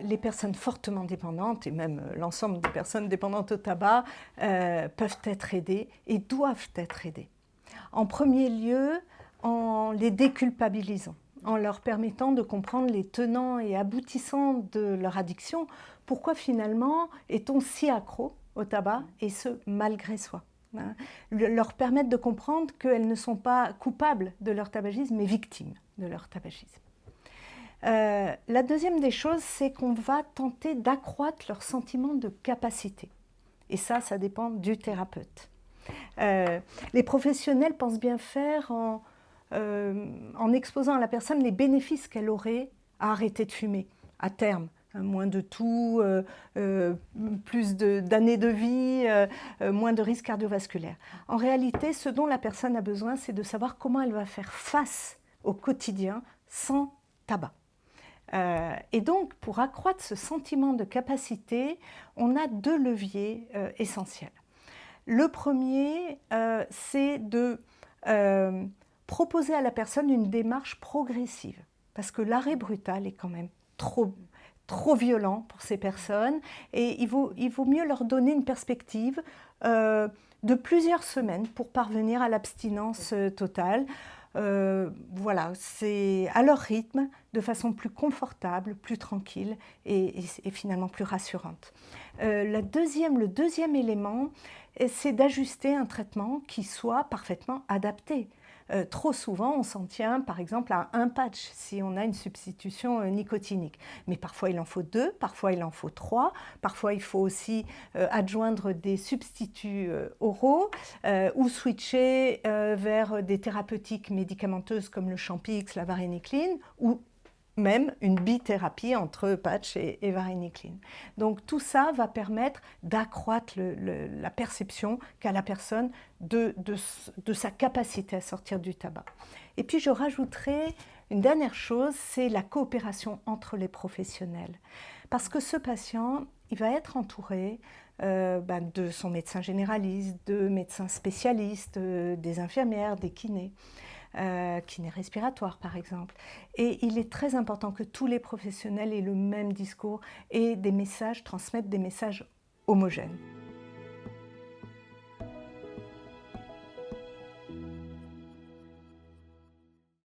Les personnes fortement dépendantes, et même l'ensemble des personnes dépendantes au tabac, peuvent être aidées et doivent être aidées. En premier lieu, en les déculpabilisant, en leur permettant de comprendre les tenants et aboutissants de leur addiction. Pourquoi finalement est-on si accro au tabac, et ce, malgré soi, hein. Leur permettre de comprendre qu'elles ne sont pas coupables de leur tabagisme, mais victimes de leur tabagisme. La deuxième des choses, c'est qu'on va tenter d'accroître leur sentiment de capacité. Et ça dépend du thérapeute. Les professionnels pensent bien faire en exposant à la personne les bénéfices qu'elle aurait à arrêter de fumer, à terme. Moins de toux, plus d'années de vie, moins de risques cardiovasculaires. En réalité, ce dont la personne a besoin, c'est de savoir comment elle va faire face au quotidien sans tabac. Et donc, pour accroître ce sentiment de capacité, on a deux leviers essentiels. Le premier, c'est de proposer à la personne une démarche progressive, parce que l'arrêt brutal est quand même trop violent pour ces personnes, et il vaut mieux leur donner une perspective de plusieurs semaines pour parvenir à l'abstinence totale. Voilà, c'est à leur rythme, de façon plus confortable, plus tranquille et finalement plus rassurante. Le deuxième élément, c'est d'ajuster un traitement qui soit parfaitement adapté. Trop souvent, on s'en tient par exemple à un patch si on a une substitution nicotinique. Mais parfois il en faut 2, parfois il en faut 3, parfois il faut aussi adjoindre des substituts oraux ou switcher vers des thérapeutiques médicamenteuses comme le Champix, la varénicline, ou même une bithérapie entre patch et varénicline. Donc tout ça va permettre d'accroître la perception qu'a la personne de sa capacité à sortir du tabac. Et puis je rajouterai une dernière chose, c'est la coopération entre les professionnels. Parce que ce patient, il va être entouré de son médecin généraliste, de médecins spécialistes, des infirmières, des kinés. Kiné respiratoire par exemple. Et il est très important que tous les professionnels aient le même discours et transmettent des messages homogènes.